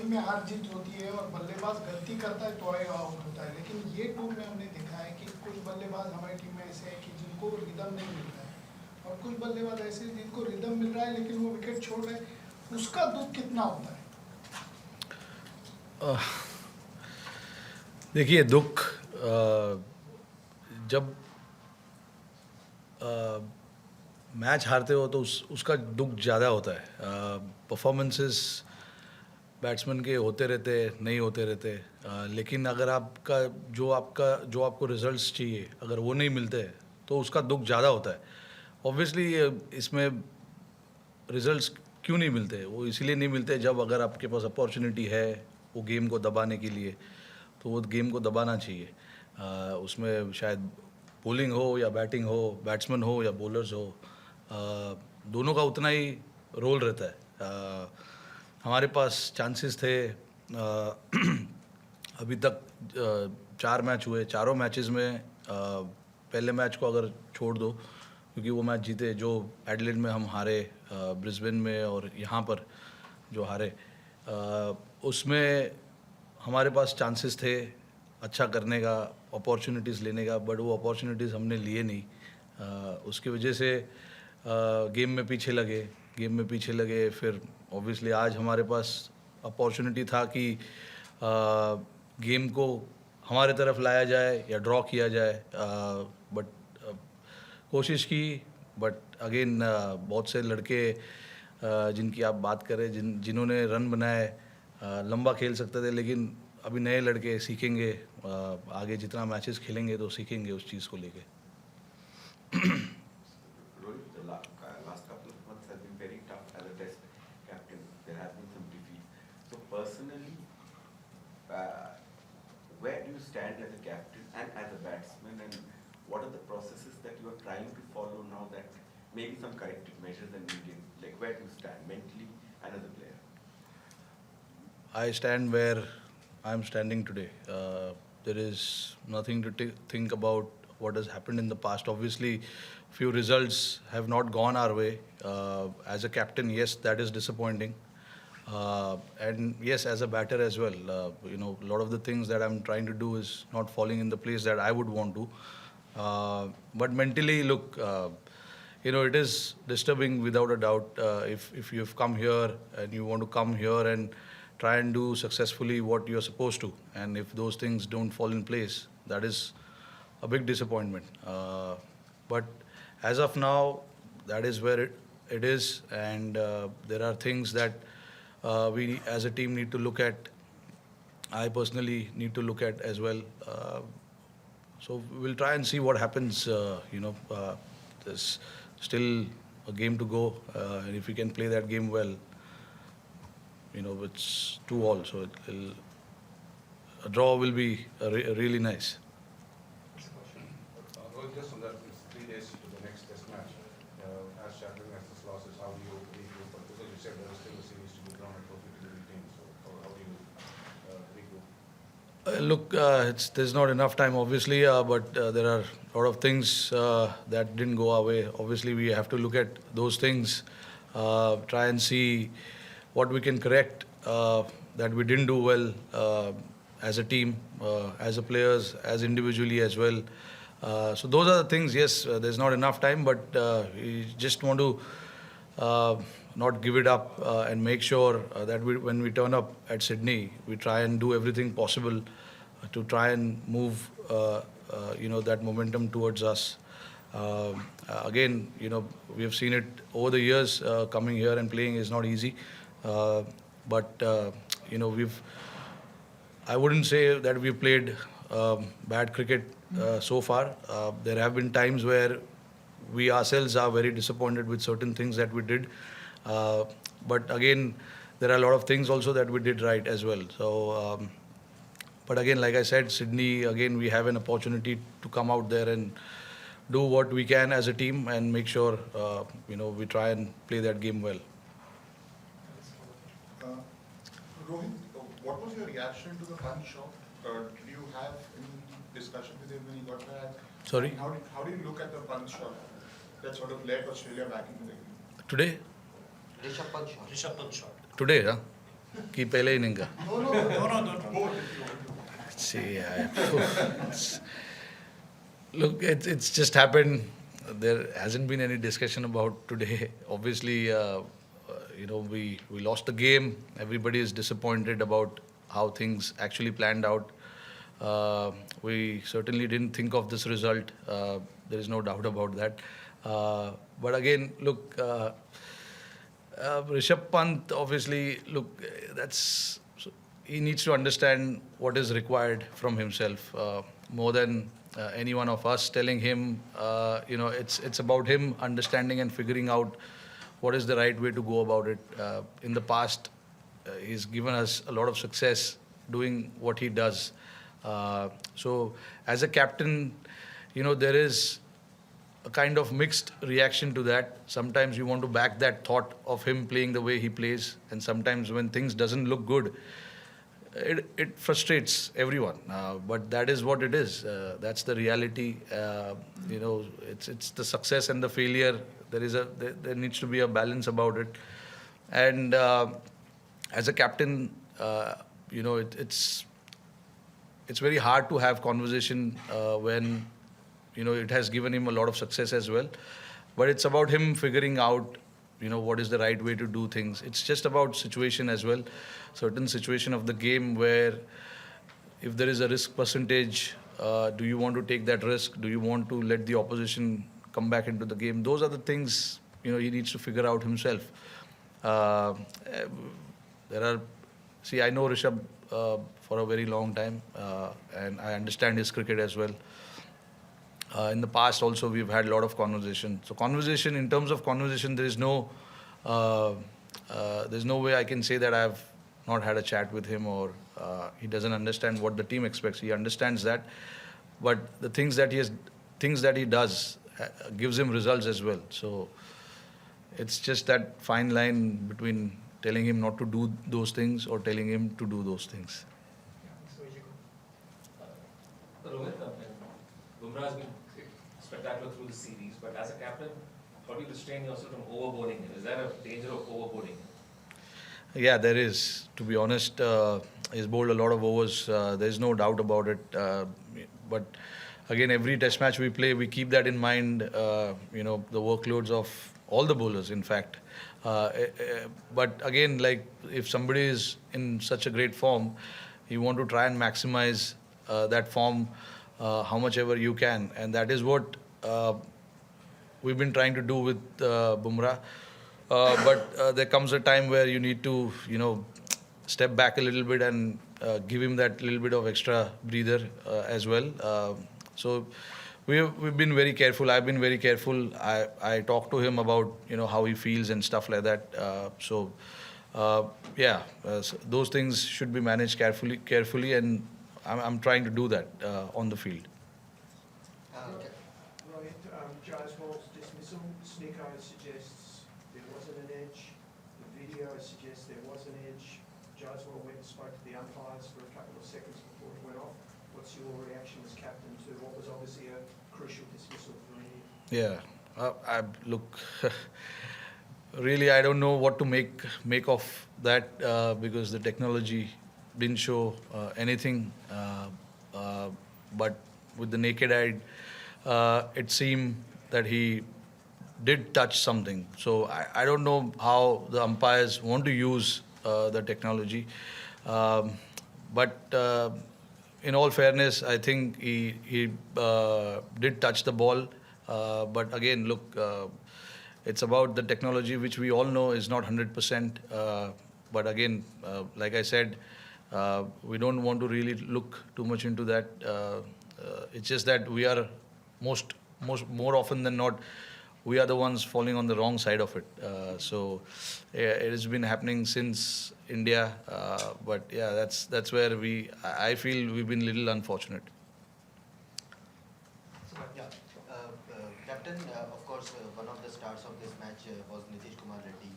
खेल में हार जीत होती है और बल्लेबाज गलती करता है तो आउट होता है, लेकिन ये टूर में हमने देखा है कि कुछ बल्लेबाज हमारी टीम में ऐसे हैं कि जिनको रिदम नहीं मिल रहा है और कुछ बल्लेबाज ऐसे हैं जिनको रिदम मिल रहा है लेकिन वो विकेट छोड़ रहे हैं, उसका दुख कितना होता है? देखिए दुख जब मैच हारते हो तो उसका दुख ज़्यादा होता है. परफॉर्मेंसेस बैट्समैन के होते रहते, नहीं होते रहते, लेकिन अगर जो आपको रिजल्ट्स चाहिए अगर वो नहीं मिलते तो उसका दुख ज़्यादा होता है. ऑब्वियसली इसमें रिजल्ट्स क्यों नहीं मिलते, वो इसीलिए नहीं मिलते जब अगर आपके पास अपॉर्चुनिटी है वो गेम को दबाने के लिए तो वो गेम को दबाना चाहिए. उसमें शायद बॉलिंग हो या बैटिंग हो, बैट्समैन हो या बॉलर्स हो, दोनों का उतना ही रोल रहता है. हमारे पास चांसेस थे. अभी तक 4 मैच हुए, चारों मैचेस में पहले मैच को अगर छोड़ दो क्योंकि वो मैच जीते जो एडिलेड में हम हारे, ब्रिस्बेन में और यहाँ पर जो हारे, उसमें हमारे पास चांसेस थे अच्छा करने का, अपॉर्चुनिटीज़ लेने का, बट वो अपॉर्चुनिटीज़ हमने लिए नहीं. उसकी वजह से गेम में पीछे लगे. फिर ऑब्वियसली आज हमारे पास अपॉर्चुनिटी था कि गेम को हमारे तरफ लाया जाए या ड्रॉ किया जाए, बट कोशिश की. बट अगेन बहुत से लड़के जिनकी आप बात करें, जिन्होंने रन बनाए, लंबा खेल सकते थे, लेकिन अभी नए लड़के सीखेंगे, आगे जितना मैचेस खेलेंगे तो सीखेंगे उस चीज़ को लेके. Rohit, the last couple of months have been very tough as a test captain. There has been some defeats. So personally, where do you stand as a captain and as a batsman, and what are the processes that you are trying to follow now that maybe some corrective measures are needed? Like where do you stand mentally and as a player? I stand where I'm standing today. There is nothing to think about what has happened in the past. Obviously, few results have not gone our way. As a captain, yes, that is disappointing. And yes, as a batter as well, a lot of the things that I'm trying to do is not falling in the place that I would want to. But mentally, look, it is disturbing without a doubt. If you've come here and you want to come here and try and do successfully what you're supposed to, and if those things don't fall in place, that is a big disappointment. But as of now, that is where it is, and there are things that we as a team need to look at. I personally need to look at as well. So we'll try and see what happens. There's still a game to go, and if we can play that game well, it's 2-2, so a draw will be really nice. Rohit, just on that, it's 3 days to the next test match. As shattering as this loss is, how do you regroup? Because you said there is still a series to be drawn and trophy to be retained, so how do you regroup? Look, there's not enough time, obviously, but there are a lot of things that didn't go our way. Obviously, we have to look at those things, try and see what we can correct that we didn't do well as a team, as a players, as individually as well. So those are the things. Yes, there's not enough time, but we just want to not give it up and make sure that when we turn up at Sydney, we try and do everything possible to try and move that momentum towards us. Again, we have seen it over the years. Coming here and playing is not easy, but I wouldn't say that we've played bad cricket so far. There have been times where we ourselves are very disappointed with certain things that we did. But again, there are a lot of things also that we did right as well. So, but again, like I said, Sydney, again, we have an opportunity to come out there and do what we can as a team and make sure, we try and play that game well. Rohit, what was your reaction to the Pant shot? Did you have any discussion with him when he got back? Sorry? How do you look at the Pant shot that sort of led Australia back into the game? Today? Rishabh Pant shot. Today, huh? कि पहले inning का? दोनों See, look, it's just happened. There hasn't been any discussion about today. Obviously, we lost the game. Everybody is disappointed about how things actually planned out. We certainly didn't think of this result. There is no doubt about that. But again, look, Rishabh Pant, obviously, look, he needs to understand what is required from himself more than any one of us telling him. It's about him understanding and figuring out what is the right way to go about it. In the past, he's given us a lot of success doing what he does. So, as a captain, there is a kind of mixed reaction to that. Sometimes you want to back that thought of him playing the way he plays, and sometimes when things doesn't look good, it frustrates everyone. But that is what it is. That's the reality. It's the success and the failure. There needs to be a balance about it. And as a captain, it's very hard to have conversation when it has given him a lot of success as well. But it's about him figuring out what is the right way to do things. It's just about situation as well. Certain situation of the game where if there is a risk percentage, do you want to take that risk? Do you want to let the opposition come back into the game? Those are the things he needs to figure out himself. I know Rishabh for a very long time, and I understand his cricket as well. In the past also we've had a lot of conversation. So conversation, in terms of conversation, there's no way I can say that I've not had a chat with him or he doesn't understand what the team expects. He understands that, but the things that he does gives him results as well. So it's just that fine line between telling him not to do those things or telling him to do those things. Rohit, Bumrah has been spectacular through the series, but as a captain, how do you restrain yourself from overboarding him? Is there a danger of overboarding him? Yeah, there is. To be honest, he's bowled a lot of overs. There's no doubt about it. But again, every test match we play, we keep that in mind. The workloads of all the bowlers, in fact. But again, like if somebody is in such a great form, you want to try and maximize that form how much ever you can, and that is what we've been trying to do with Bumrah. But there comes a time where you need to, step back a little bit and give him that little bit of extra breather as well. So we've been very careful. I've been very careful. I talk to him about how he feels and stuff like that. So those things should be managed carefully, and I'm trying to do that on the field. Rohit, Jaiswal's dismissal, Sneeko suggests there wasn't an edge. The video suggests there was an edge. Jaiswal went and spoke to the umpires for a couple of seconds before it went off. What's your reaction as captain to what was obviously a crucial dismissal for India? Yeah, look. Really, I don't know what to make of that because the technology didn't show anything. But with the naked eye, it seemed that he did touch something. So I don't know how the umpires want to use the technology. But in all fairness, I think he did touch the ball. But again, look, it's about the technology, which we all know is not 100%. But again, like I said, we don't want to really look too much into that. It's just that we are more often than not, we are the ones falling on the wrong side of it. It has been happening since India. But yeah, that's where I feel we've been a little unfortunate. Captain, of course, one of the stars of this match was Nitish Kumar Reddy.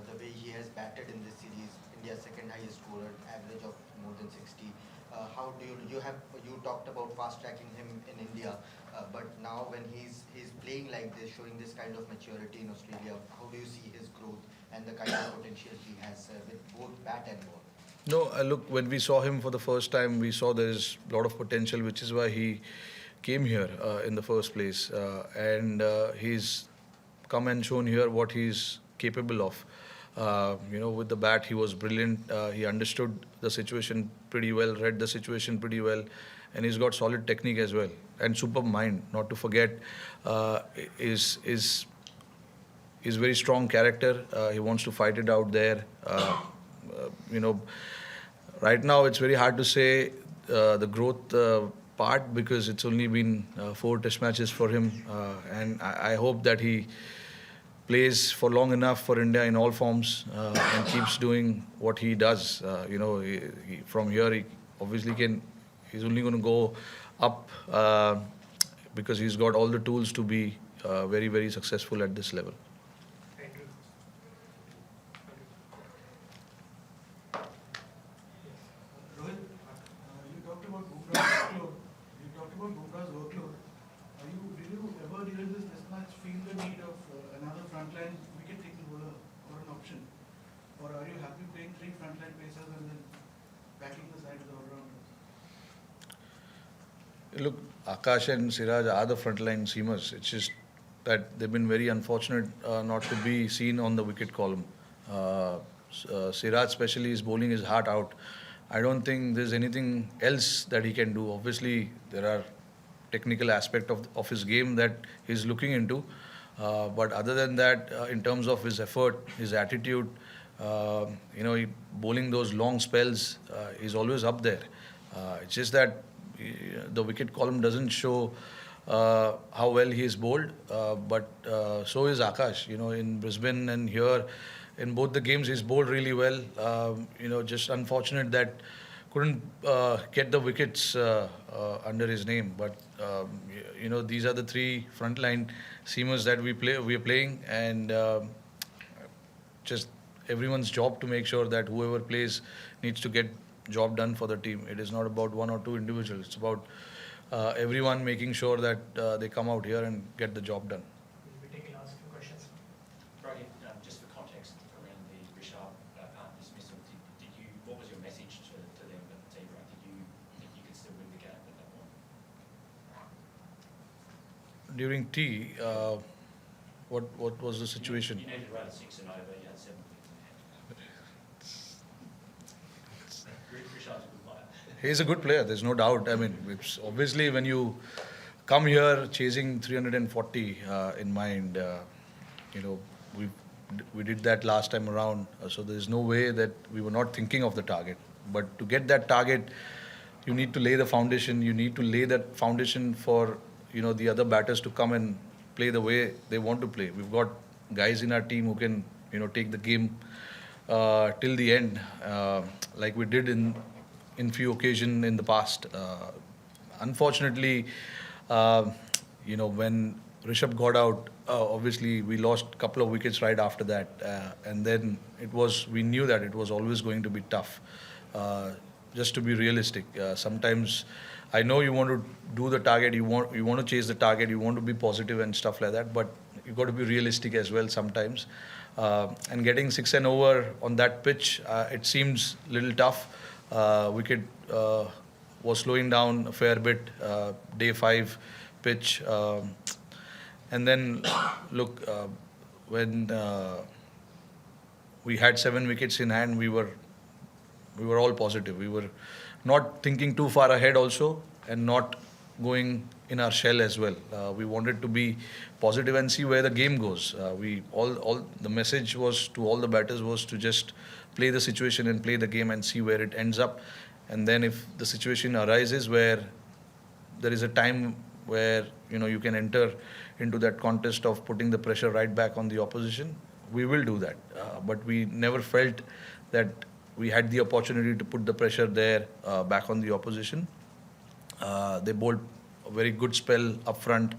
The way he has batted in this series, India's second highest scorer, average of more than 60. How do you talked about fast tracking him in India, but now when he's playing like this, showing this kind of maturity in Australia, how do you see his growth and the kind of potential he has with both bat and ball? No, look, when we saw him for the first time, we saw there's a lot of potential, which is why he came here in the first place. And he's come and shown here what he's capable of. With the bat, he was brilliant. He understood the situation pretty well, read the situation pretty well, and he's got solid technique as well and superb mind. Not to forget, is very strong character. He wants to fight it out there. You know, right now it's very hard to say the growth part because it's only been 4 test matches for him, and I hope that he plays for long enough for India in all forms and keeps doing what he does. From here he obviously he's only going to go up because he's got all the tools to be very, very successful at this level. Rohit, you talked about Bumrah's workload. Did you ever during this test match feel the need of another frontline wicket-taking bowler or an option? Or are you happy playing 3 frontline pacers and then backing the side with the all-rounders? Look, Akash and Siraj are the frontline seamers. It's just that they've been very unfortunate not to be seen on the wicket column. Siraj especially is bowling his heart out. I don't think there's anything else that he can do. Obviously, there are technical aspect of his game that he's looking into. But other than that, in terms of his effort, his attitude, he bowling those long spells, he's always up there. It's just that the wicket column doesn't show how well he is bowled, but so is Akash. In Brisbane and here, in both the games, he's bowled really well. Just unfortunate that couldn't get the wickets under his name. But these are the 3 frontline seamers that we are playing, and just everyone's job to make sure that whoever plays needs to get job done for the team. It is not about 1 or 2 individuals. It's about everyone making sure that they come out here and get the job done. We'll be taking last few questions. Rohit, just for context around the Rishab Pant dismissal, what was your message to them at the team? Did you think you could still win the game at that point? During tea, what was the situation? You needed around 6 and over, you had 7 Rishab's a good player. He's a good player, there's no doubt. I mean, it's obviously when you come here chasing 340 in mind, we did that last time around, so there's no way that we were not thinking of the target. But to get that target, you need to lay the foundation. You need to lay that foundation for the other batters to come and play the way they want to play. We've got guys in our team who can take the game till the end, like we did in few occasions in the past. Unfortunately, when Rishabh got out, obviously we lost a couple of wickets right after that, and then we knew that it was always going to be tough. Just to be realistic, sometimes I know you want to do the target, you want to chase the target, you want to be positive and stuff like that, but you've got to be realistic as well sometimes. And getting 6 and over on that pitch, it seems a little tough. Wicket was slowing down a fair bit, day 5 pitch. And then, look, when we had 7 wickets in hand, we were all positive. We were not thinking too far ahead also, and not going in our shell as well. We wanted to be positive and see where the game goes. The message was to all the batters was to just play the situation and play the game and see where it ends up. And then if the situation arises where there is a time where you can enter into that contest of putting the pressure right back on the opposition, we will do that. But we never felt that we had the opportunity to put the pressure there back on the opposition. They bowled a very good spell up front,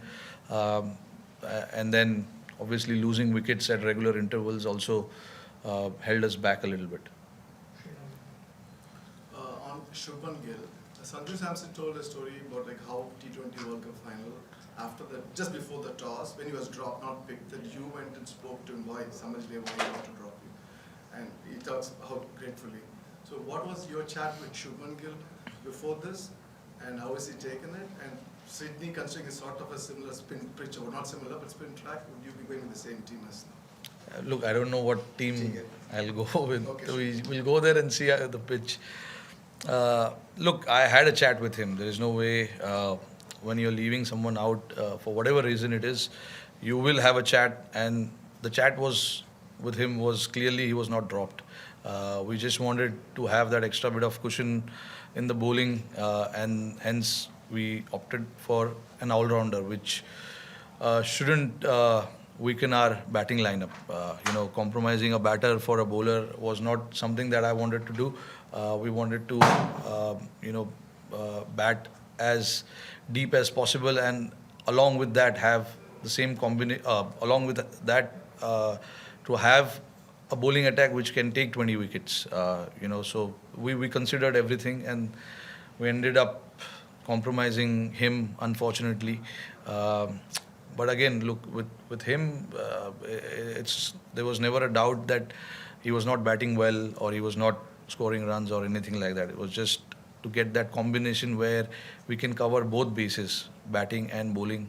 and then obviously losing wickets at regular intervals also held us back a little bit. On Shubman Gill, Sanju Samson told a story about how T20 World Cup final, after that, just before the toss, when he was dropped, not picked, that you went and spoke to him, why, Samajle, why not to drop you? And he talks how gratefully. So what was your chat with Shubman Gill before this, and how has he taken it? And Sydney, considering is sort of a similar spin pitch, or not similar, but spin track, would you be going with the same team as now? Look, I don't know what team I'll go with. Okay. We'll go there and see the pitch. Look, I had a chat with him. There is no way when you're leaving someone out for whatever reason it is, you will have a chat, and the chat was with him was clearly he was not dropped. We just wanted to have that extra bit of cushion in the bowling, and hence we opted for an all-rounder, which shouldn't weaken our batting lineup. Compromising a batter for a bowler was not something that I wanted to do. We wanted to, bat as deep as possible, and along with that have the same combination. Along with that, to have a bowling attack which can take 20 wickets. So we considered everything, and we ended up compromising him, unfortunately. But again, look, with him, there was never a doubt that he was not batting well, or he was not scoring runs or anything like that. It was just to get that combination where we can cover both bases, batting and bowling.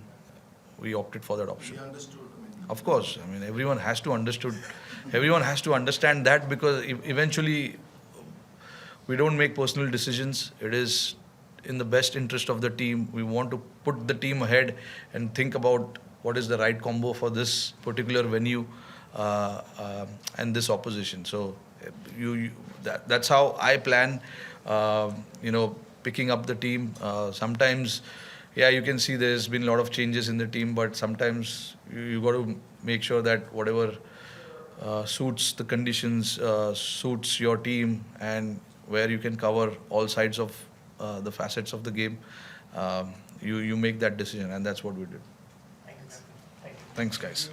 We opted for that option. He understood. Of course, I mean everyone has to understand that, because eventually we don't make personal decisions. It is in the best interest of the team. We want to put the team ahead and think about what is the right combo for this particular venue and this opposition. So that's how I plan. Picking up the team. Sometimes, yeah, you can see there's been a lot of changes in the team, but sometimes you got to make sure that whatever suits the conditions, suits your team, and where you can cover all sides of the facets of the game, you make that decision, and that's what we did. Thanks. Thank you. Thanks, guys.